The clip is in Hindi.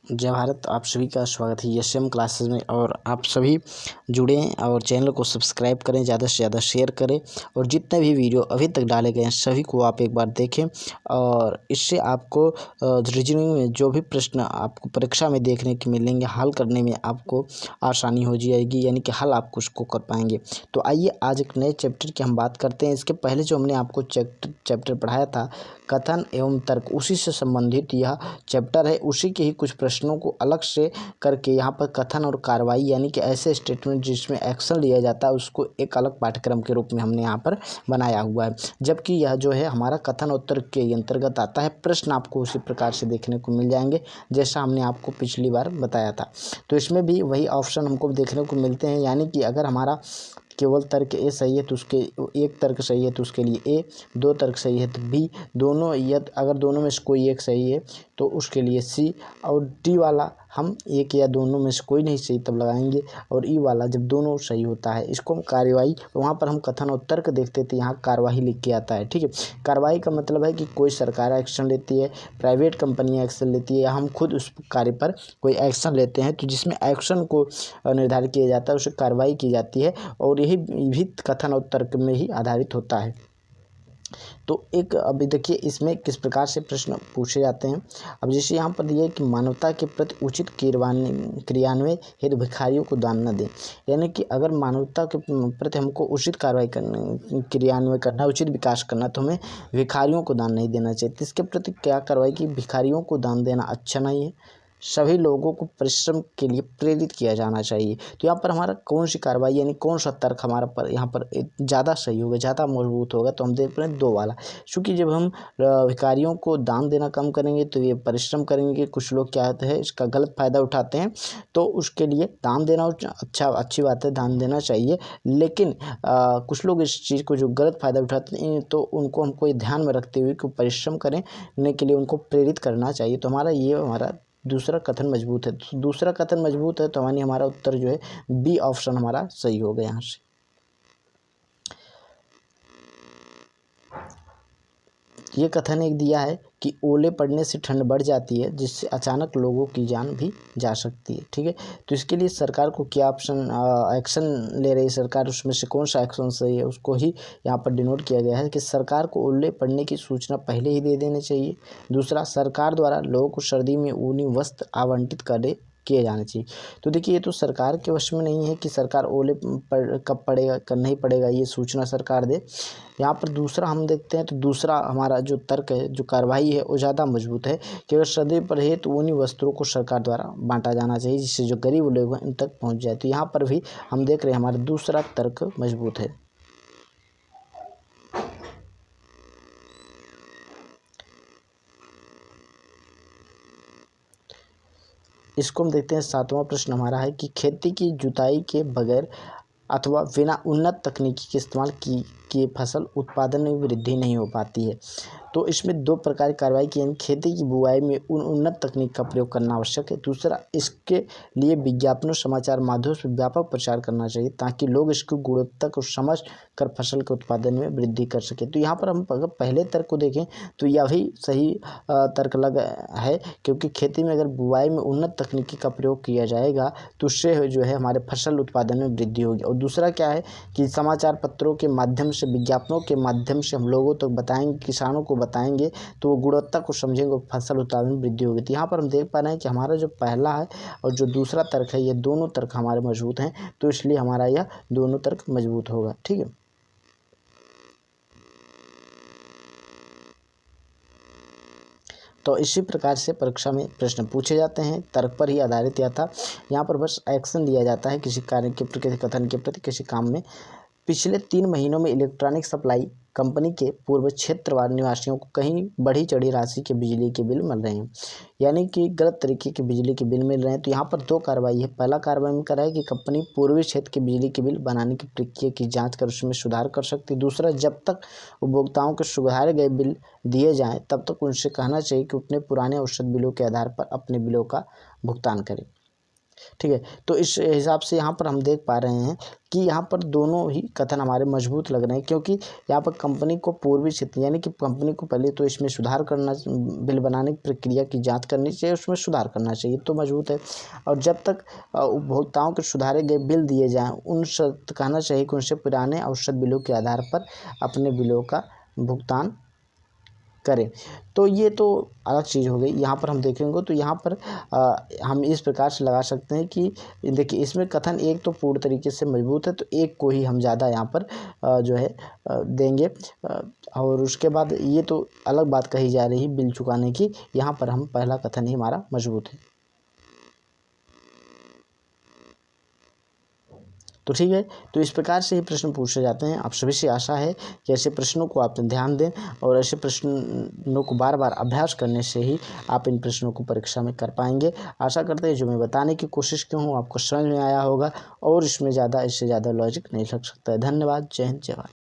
जय भारत। आप सभी का स्वागत है एसएम क्लासेस में और आप सभी जुड़े हैं और चैनल को सब्सक्राइब करें, ज़्यादा से ज़्यादा शेयर करें और जितने भी वीडियो अभी तक डाले गए हैं सभी को आप एक बार देखें और इससे आपको रीजनिंग में जो भी प्रश्न आपको परीक्षा में देखने को मिलेंगे हल करने में आपको आसानी हो जाएगी, यानी कि हल आप उसको कर पाएंगे। तो आइए आज एक नए चैप्टर की हम बात करते हैं। इसके पहले जो हमने आपको चैप्टर पढ़ाया था कथन एवं तर्क, उसी से संबंधित यह चैप्टर है। उसी के ही कुछ प्रश्नों को अलग से करके यहाँ पर कथन और कार्रवाई यानी कि ऐसे स्टेटमेंट जिसमें एक्शन लिया जाता है उसको एक अलग पाठ्यक्रम के रूप में हमने यहाँ पर बनाया हुआ है। जबकि यह जो है हमारा कथन और तर्क के अंतर्गत आता है। प्रश्न आपको उसी प्रकार से देखने को मिल जाएंगे जैसा हमने आपको पिछली बार बताया था। तो इसमें भी वही ऑप्शन हमको देखने को मिलते हैं, यानी कि अगर हमारा केवल तर्क ए सही है तो उसके एक तर्क सही है तो उसके लिए ए, दो तर्क सही है तो बी, दोनों या अगर दोनों में से कोई एक सही है तो उसके लिए सी, और डी वाला हम एक या दोनों में से कोई नहीं सही तब लगाएंगे, और ई वाला जब दोनों सही होता है इसको हम कार्यवाही, वहाँ पर हम कथन और तर्क देखते थे, यहाँ कार्यवाही लिख के आता है। ठीक है, कार्यवाही का मतलब है कि कोई सरकार एक्शन लेती है, प्राइवेट कंपनियाँ एक्शन लेती है या हम खुद उस कार्य पर कोई एक्शन लेते हैं तो जिसमें एक्शन को निर्धारित किया जाता है उसे कार्रवाई की जाती है और यही भी कथन और तर्क में ही आधारित होता है। तो एक अभी देखिए इसमें किस प्रकार से प्रश्न पूछे जाते हैं। अब जैसे यहाँ पर दिया है कि मानवता के प्रति उचित क्रियान्वयन हेतु भिखारियों को दान न दें, यानी कि अगर मानवता के प्रति हमको उचित कार्रवाई करना, क्रियान्वयन करना, उचित विकास करना तो हमें भिखारियों को दान नहीं देना चाहिए। तो इसके प्रति क्या कार्रवाई की, भिखारियों को दान देना अच्छा नहीं है, सभी लोगों को परिश्रम के लिए प्रेरित किया जाना चाहिए। तो यहाँ पर हमारा कौन सी कार्रवाई यानी कौन सा तर्क हमारा पर यहाँ पर ज़्यादा सही होगा, ज़्यादा मजबूत होगा, तो हम देख रहे हैं दो वाला। क्योंकि जब हम भिखारियों को दान देना कम करेंगे तो ये परिश्रम करेंगे। कुछ लोग क्या होते हैं इसका गलत फ़ायदा उठाते हैं, तो उसके लिए दान देना अच्छी बात है, दान देना चाहिए। लेकिन कुछ लोग इस चीज़ को जो गलत फ़ायदा उठाते हैं तो उनको हमको ध्यान में रखते हुए कि परिश्रम करने के लिए उनको प्रेरित करना चाहिए। तो हमारा दूसरा कथन मजबूत है। दूसरा कथन मजबूत है तो हमारा उत्तर जो है बी ऑप्शन हमारा सही हो गया। यहाँ से ये कथन एक दिया है कि ओले पड़ने से ठंड बढ़ जाती है जिससे अचानक लोगों की जान भी जा सकती है। ठीक है, तो इसके लिए सरकार को क्या ऑप्शन एक्शन ले रही है सरकार, उसमें से कौन सा एक्शन सही है उसको ही यहाँ पर डिनोट किया गया है कि सरकार को ओले पड़ने की सूचना पहले ही दे देनी चाहिए। दूसरा, सरकार द्वारा लोगों को सर्दी में ऊनी वस्त्र आवंटित किए जाने चाहिए। तो देखिए ये तो सरकार के वश में नहीं है कि सरकार ओले कब पड़ेगा कब नहीं पड़ेगा ये सूचना सरकार दे। यहाँ पर दूसरा हम देखते हैं तो दूसरा हमारा जो तर्क है, जो कार्रवाई है वो ज़्यादा मजबूत है कि अगर सर्दी पर है तो उन्हीं वस्त्रों को सरकार द्वारा बांटा जाना चाहिए जिससे जो गरीब लोग हैं उन तक पहुँच जाए। तो यहाँ पर भी हम देख रहे हैं हमारा दूसरा तर्क मजबूत है। इसको हम देखते हैं। सातवां प्रश्न हमारा है कि खेती की जुताई के बगैर अथवा बिना उन्नत तकनीकी के इस्तेमाल की फसल उत्पादन में वृद्धि नहीं हो पाती है। तो इसमें दो प्रकार की कार्रवाई की, यानी खेती की बुआई में उन्नत तकनीक का प्रयोग करना आवश्यक है। दूसरा, इसके लिए विज्ञापनों समाचार माध्यमों से व्यापक प्रचार करना चाहिए ताकि लोग इसकी गुणवत्ता को समझ कर फसल के उत्पादन में वृद्धि कर सके। तो यहाँ पर हम अगर पहले तर्क को देखें तो यह भी सही तर्क लग है, क्योंकि खेती में अगर बुआई में उन्नत तकनीकी का प्रयोग किया जाएगा तो उससे जो है हमारे फसल उत्पादन में वृद्धि होगी। और दूसरा क्या है कि समाचार पत्रों के माध्यम से, विज्ञापनों के माध्यम से हम लोगों तक बताएंगे, किसानों को बताएंगे तो वो गुणवत्ता को समझेंगे, फसल उत्पादन में वृद्धि होगी। तो यहाँ पर हम देख पा रहे हैं कि हमारा जो पहला है और जो दूसरा तर्क है ये दोनों तर्क हमारे मजबूत हैं, तो इसलिए हमारा यह दोनों तर्क मजबूत होगा। ठीक है, तो इसी प्रकार से परीक्षा में प्रश्न पूछे जाते हैं, तर्क पर ही आधारित यह था। यहाँ पर बस एक्शन लिया जाता है किसी कार्य के प्रति, किसी कथन के प्रति, किसी काम में। पिछले 3 महीनों में इलेक्ट्रॉनिक सप्लाई कंपनी के पूर्व क्षेत्रवार निवासियों को कहीं बढ़ी चढ़ी राशि के बिजली के बिल मिल रहे हैं, यानी कि गलत तरीके के बिजली के बिल मिल रहे हैं। तो यहाँ पर दो कार्रवाई है। पहला कार्रवाई में करा है कि कंपनी पूर्वी क्षेत्र के बिजली के बिल बनाने की प्रक्रिया की जांच कर उसमें सुधार कर सकती है। दूसरा, जब तक उपभोक्ताओं के सुधारे गए बिल दिए जाएँ तब तक उनसे कहना चाहिए कि अपने पुराने औसत बिलों के आधार पर अपने बिलों का भुगतान करें। ठीक है। तो इस हिसाब से यहाँ पर हम देख पा रहे हैं कि यहाँ पर दोनों ही कथन हमारे मजबूत लग रहे हैं, क्योंकि यहाँ पर कंपनी को पूर्वी क्षेत्र यानी कि कंपनी को पहले तो इसमें सुधार करना, बिल बनाने की प्रक्रिया की जांच करनी चाहिए, उसमें सुधार करना चाहिए, तो मजबूत है। और जब तक उपभोक्ताओं के सुधारे गए बिल दिए जाएँ, कहना चाहिए कि उनसे पुराने औसत बिलों के आधार पर अपने बिलों का भुगतान करें। तो ये तो अलग चीज़ हो गई। यहाँ पर हम देखेंगे तो यहाँ पर हम इस प्रकार से लगा सकते हैं कि देखिए इसमें कथन एक तो पूर्ण तरीके से मजबूत है, तो एक को ही हम ज़्यादा यहाँ पर जो है देंगे। और उसके बाद ये तो अलग बात कही जा रही है बिल चुकाने की, यहाँ पर हम पहला कथन ही हमारा मजबूत है। तो ठीक है, तो इस प्रकार से ही प्रश्न पूछे जाते हैं। आप सभी से आशा है कि ऐसे प्रश्नों को आप ध्यान दें और ऐसे प्रश्नों को बार बार अभ्यास करने से ही आप इन प्रश्नों को परीक्षा में कर पाएंगे। आशा करते हैं जो मैं बताने की कोशिश की हूँ आपको समझ में आया होगा और इसमें इससे ज़्यादा लॉजिक नहीं लग सकता है। धन्यवाद। जय हिंद, जय भारत।